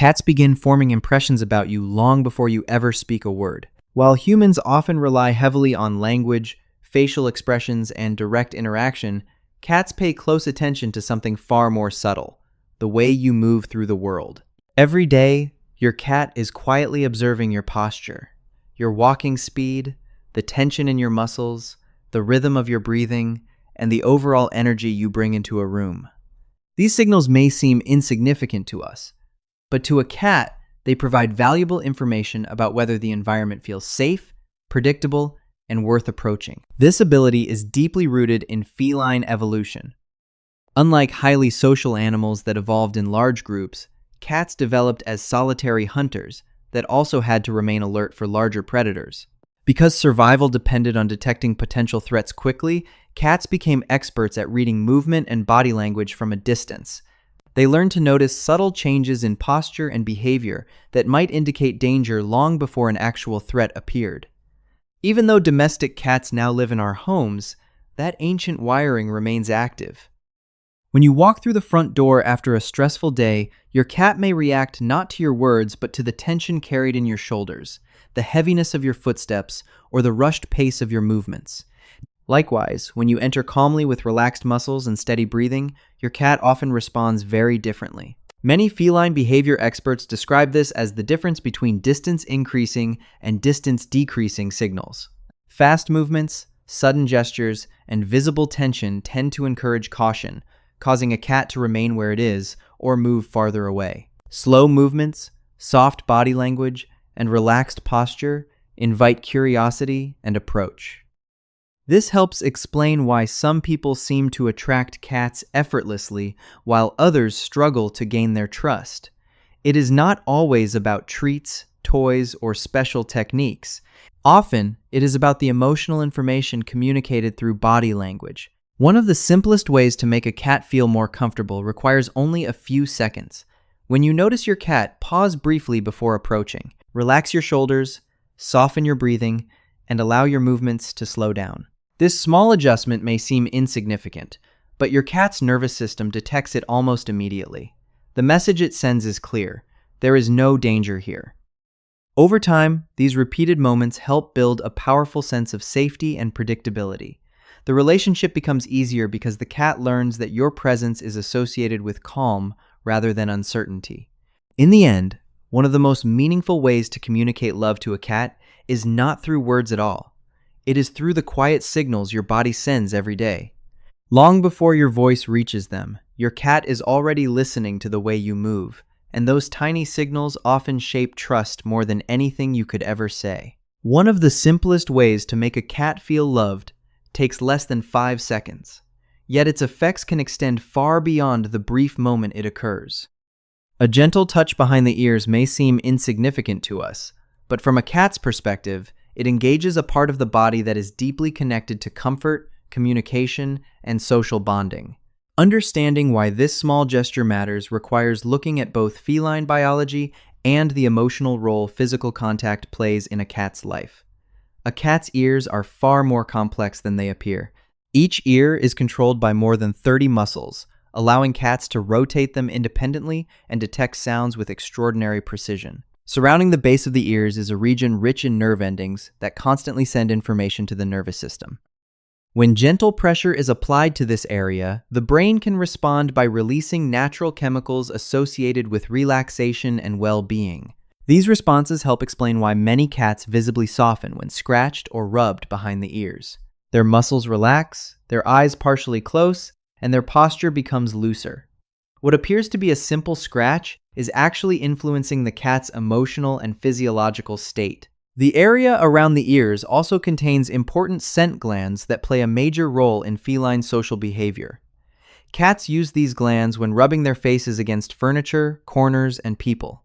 Cats begin forming impressions about you long before you ever speak a word. While humans often rely heavily on language, facial expressions, and direct interaction, cats pay close attention to something far more subtle: the way you move through the world. Every day, your cat is quietly observing your posture, your walking speed, the tension in your muscles, the rhythm of your breathing, and the overall energy you bring into a room. These signals may seem insignificant to us, but to a cat, they provide valuable information about whether the environment feels safe, predictable, and worth approaching. This ability is deeply rooted in feline evolution. Unlike highly social animals that evolved in large groups, cats developed as solitary hunters that also had to remain alert for larger predators. Because survival depended on detecting potential threats quickly, cats became experts at reading movement and body language from a distance. They learned to notice subtle changes in posture and behavior that might indicate danger long before an actual threat appeared. Even though domestic cats now live in our homes, that ancient wiring remains active. When you walk through the front door after a stressful day, your cat may react not to your words but to the tension carried in your shoulders, the heaviness of your footsteps, or the rushed pace of your movements. Likewise, when you enter calmly with relaxed muscles and steady breathing, your cat often responds very differently. Many feline behavior experts describe this as the difference between distance increasing and distance decreasing signals. Fast movements, sudden gestures, and visible tension tend to encourage caution, causing a cat to remain where it is or move farther away. Slow movements, soft body language, and relaxed posture invite curiosity and approach. This helps explain why some people seem to attract cats effortlessly while others struggle to gain their trust. It is not always about treats, toys, or special techniques. Often, it is about the emotional information communicated through body language. One of the simplest ways to make a cat feel more comfortable requires only a few seconds. When you notice your cat, pause briefly before approaching. Relax your shoulders, soften your breathing, and allow your movements to slow down. This small adjustment may seem insignificant, but your cat's nervous system detects it almost immediately. The message it sends is clear: there is no danger here. Over time, these repeated moments help build a powerful sense of safety and predictability. The relationship becomes easier because the cat learns that your presence is associated with calm rather than uncertainty. In the end, one of the most meaningful ways to communicate love to a cat is not through words at all. It is through the quiet signals your body sends every day. Long before your voice reaches them, your cat is already listening to the way you move, and those tiny signals often shape trust more than anything you could ever say. One of the simplest ways to make a cat feel loved takes less than 5 seconds, yet its effects can extend far beyond the brief moment it occurs. A gentle touch behind the ears may seem insignificant to us, but from a cat's perspective, it engages a part of the body that is deeply connected to comfort, communication, and social bonding. Understanding why this small gesture matters requires looking at both feline biology and the emotional role physical contact plays in a cat's life. A cat's ears are far more complex than they appear. Each ear is controlled by more than 30 muscles, allowing cats to rotate them independently and detect sounds with extraordinary precision. Surrounding the base of the ears is a region rich in nerve endings that constantly send information to the nervous system. When gentle pressure is applied to this area, the brain can respond by releasing natural chemicals associated with relaxation and well-being. These responses help explain why many cats visibly soften when scratched or rubbed behind the ears. Their muscles relax, their eyes partially close, and their posture becomes looser. What appears to be a simple scratch is actually influencing the cat's emotional and physiological state. The area around the ears also contains important scent glands that play a major role in feline social behavior. Cats use these glands when rubbing their faces against furniture, corners, and people.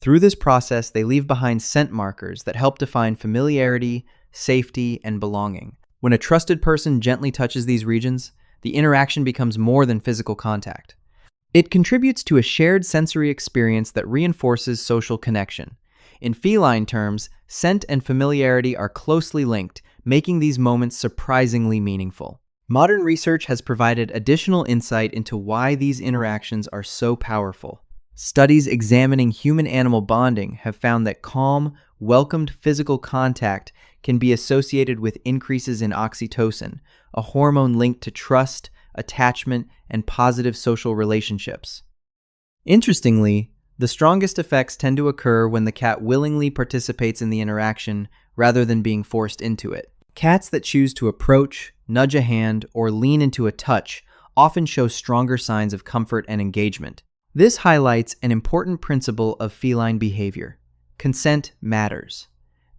Through this process, they leave behind scent markers that help define familiarity, safety, and belonging. When a trusted person gently touches these regions, the interaction becomes more than physical contact. It contributes to a shared sensory experience that reinforces social connection. In feline terms, scent and familiarity are closely linked, making these moments surprisingly meaningful. Modern research has provided additional insight into why these interactions are so powerful. Studies examining human-animal bonding have found that calm, welcomed physical contact can be associated with increases in oxytocin, a hormone linked to trust, attachment, and positive social relationships. Interestingly, the strongest effects tend to occur when the cat willingly participates in the interaction rather than being forced into it. Cats that choose to approach, nudge a hand, or lean into a touch often show stronger signs of comfort and engagement. This highlights an important principle of feline behavior. Consent matters.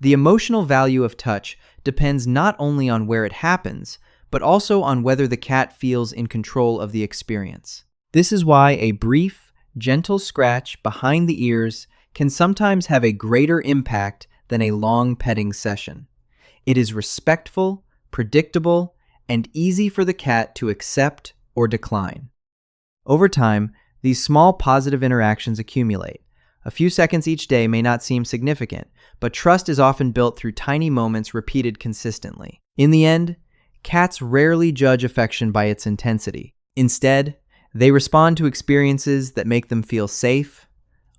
The emotional value of touch depends not only on where it happens, but also on whether the cat feels in control of the experience. This is why a brief, gentle scratch behind the ears can sometimes have a greater impact than a long petting session. It is respectful, predictable, and easy for the cat to accept or decline. Over time, these small positive interactions accumulate. A few seconds each day may not seem significant, but trust is often built through tiny moments repeated consistently. In the end, cats rarely judge affection by its intensity. Instead, they respond to experiences that make them feel safe,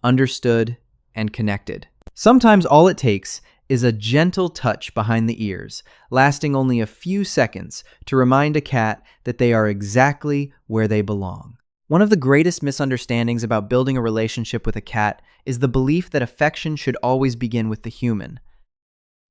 understood, and connected. Sometimes all it takes is a gentle touch behind the ears, lasting only a few seconds to remind a cat that they are exactly where they belong. One of the greatest misunderstandings about building a relationship with a cat is the belief that affection should always begin with the human.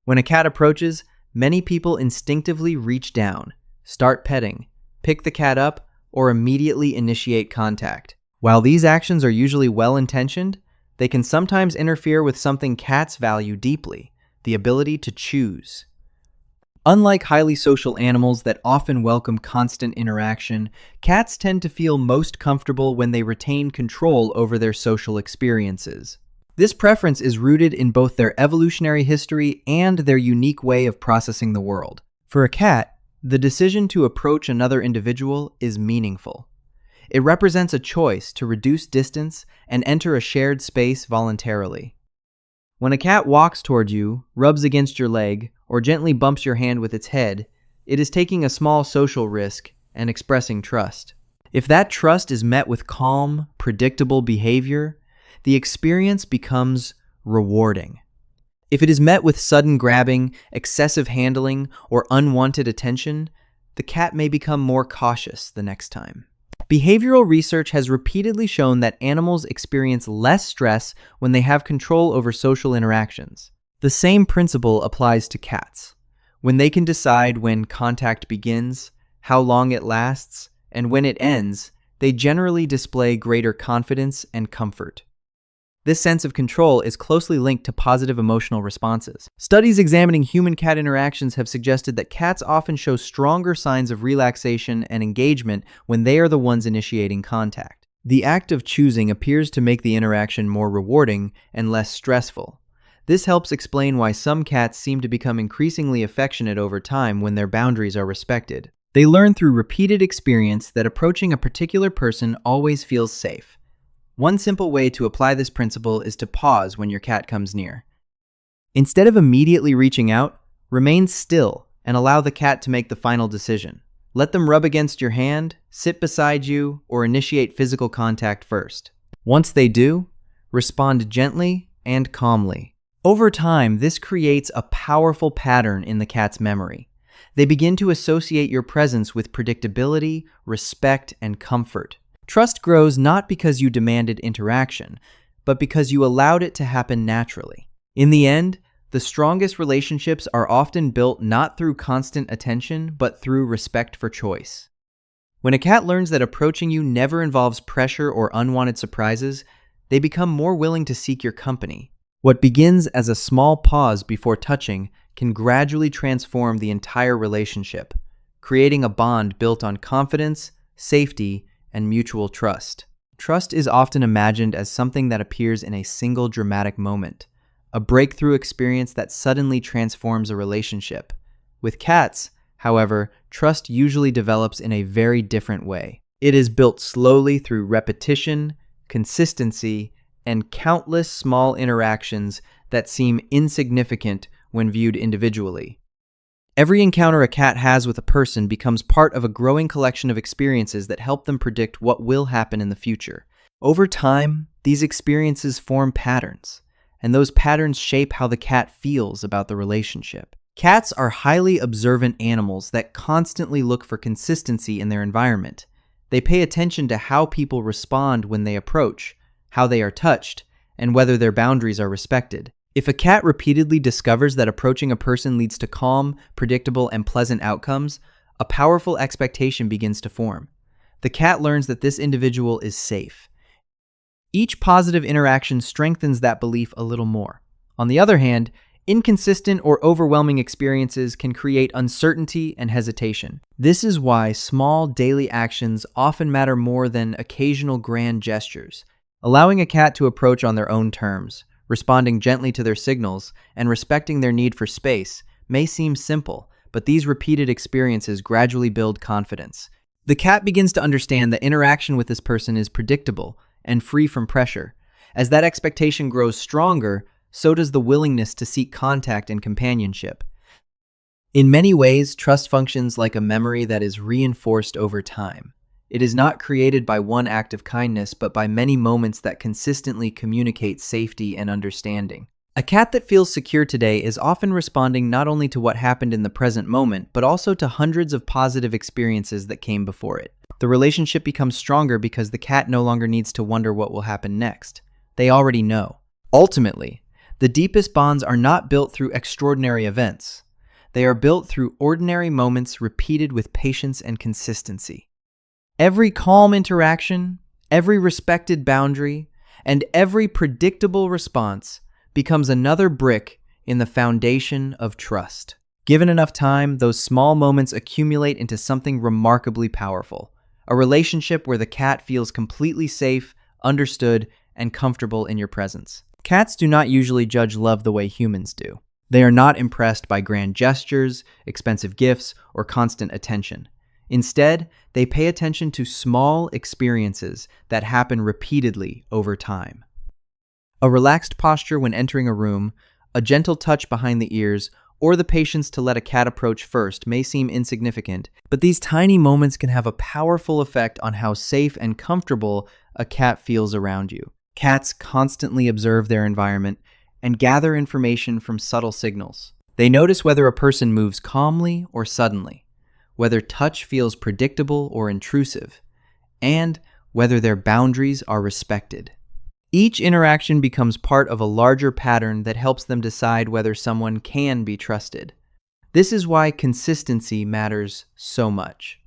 When a cat approaches, many people instinctively reach down, start petting, pick the cat up, or immediately initiate contact. While these actions are usually well-intentioned, they can sometimes interfere with something cats value deeply: the ability to choose. Unlike highly social animals that often welcome constant interaction, cats tend to feel most comfortable when they retain control over their social experiences. This preference is rooted in both their evolutionary history and their unique way of processing the world. For a cat, the decision to approach another individual is meaningful. It represents a choice to reduce distance and enter a shared space voluntarily. When a cat walks toward you, rubs against your leg, or gently bumps your hand with its head, it is taking a small social risk and expressing trust. If that trust is met with calm, predictable behavior, the experience becomes rewarding. If it is met with sudden grabbing, excessive handling, or unwanted attention, the cat may become more cautious the next time. Behavioral research has repeatedly shown that animals experience less stress when they have control over social interactions. The same principle applies to cats. When they can decide when contact begins, how long it lasts, and when it ends, they generally display greater confidence and comfort. This sense of control is closely linked to positive emotional responses. Studies examining human-cat interactions have suggested that cats often show stronger signs of relaxation and engagement when they are the ones initiating contact. The act of choosing appears to make the interaction more rewarding and less stressful. This helps explain why some cats seem to become increasingly affectionate over time when their boundaries are respected. They learn through repeated experience that approaching a particular person always feels safe. One simple way to apply this principle is to pause when your cat comes near. Instead of immediately reaching out, remain still and allow the cat to make the final decision. Let them rub against your hand, sit beside you, or initiate physical contact first. Once they do, respond gently and calmly. Over time, this creates a powerful pattern in the cat's memory. They begin to associate your presence with predictability, respect, and comfort. Trust grows not because you demanded interaction, but because you allowed it to happen naturally. In the end, the strongest relationships are often built not through constant attention, but through respect for choice. When a cat learns that approaching you never involves pressure or unwanted surprises, they become more willing to seek your company. What begins as a small pause before touching can gradually transform the entire relationship, creating a bond built on confidence, safety, and mutual trust. Trust is often imagined as something that appears in a single dramatic moment, a breakthrough experience that suddenly transforms a relationship. With cats, however, trust usually develops in a very different way. It is built slowly through repetition, consistency, and countless small interactions that seem insignificant when viewed individually. Every encounter a cat has with a person becomes part of a growing collection of experiences that help them predict what will happen in the future. Over time, These experiences form patterns, and those patterns shape how the cat feels about the relationship. Cats are highly observant animals that constantly look for consistency in their environment. They pay attention to how people respond when they approach, how they are touched, and whether their boundaries are respected. If a cat repeatedly discovers that approaching a person leads to calm, predictable, and pleasant outcomes, a powerful expectation begins to form. The cat learns that this individual is safe. Each positive interaction strengthens that belief a little more. On the other hand, inconsistent or overwhelming experiences can create uncertainty and hesitation. This is why small daily actions often matter more than occasional grand gestures. Allowing a cat to approach on their own terms, responding gently to their signals, and respecting their need for space may seem simple, but these repeated experiences gradually build confidence. The cat begins to understand that interaction with this person is predictable and free from pressure. As that expectation grows stronger, so does the willingness to seek contact and companionship. In many ways, trust functions like a memory that is reinforced over time. It is not created by one act of kindness, but by many moments that consistently communicate safety and understanding. A cat that feels secure today is often responding not only to what happened in the present moment, but also to hundreds of positive experiences that came before it. The relationship becomes stronger because the cat no longer needs to wonder what will happen next. They already know. Ultimately, the deepest bonds are not built through extraordinary events. They are built through ordinary moments repeated with patience and consistency. Every calm interaction, every respected boundary, and every predictable response becomes another brick in the foundation of trust. Given enough time, those small moments accumulate into something remarkably powerful, a relationship where the cat feels completely safe, understood, and comfortable in your presence. Cats do not usually judge love the way humans do. They are not impressed by grand gestures, expensive gifts, or constant attention. Instead, they pay attention to small experiences that happen repeatedly over time. A relaxed posture when entering a room, a gentle touch behind the ears, or the patience to let a cat approach first may seem insignificant, but these tiny moments can have a powerful effect on how safe and comfortable a cat feels around you. Cats constantly observe their environment and gather information from subtle signals. They notice whether a person moves calmly or suddenly, whether touch feels predictable or intrusive, and whether their boundaries are respected. Each interaction becomes part of a larger pattern that helps them decide whether someone can be trusted. This is why consistency matters so much.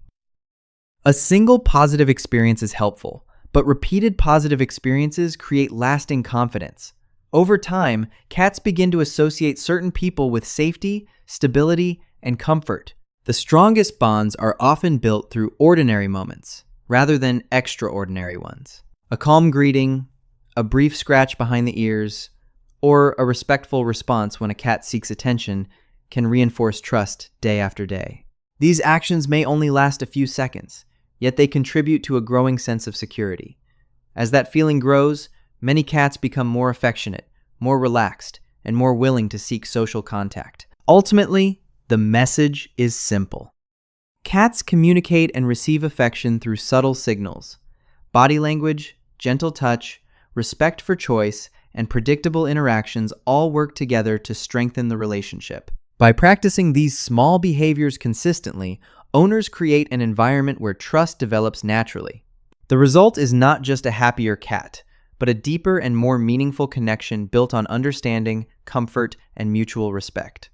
A single positive experience is helpful, but repeated positive experiences create lasting confidence. Over time, cats begin to associate certain people with safety, stability, and comfort. The strongest bonds are often built through ordinary moments, rather than extraordinary ones. A calm greeting, a brief scratch behind the ears, or a respectful response when a cat seeks attention can reinforce trust day after day. These actions may only last a few seconds, yet they contribute to a growing sense of security. As that feeling grows, many cats become more affectionate, more relaxed, and more willing to seek social contact. Ultimately, the message is simple. Cats communicate and receive affection through subtle signals. Body language, gentle touch, respect for choice, and predictable interactions all work together to strengthen the relationship. By practicing these small behaviors consistently, owners create an environment where trust develops naturally. The result is not just a happier cat, but a deeper and more meaningful connection built on understanding, comfort, and mutual respect.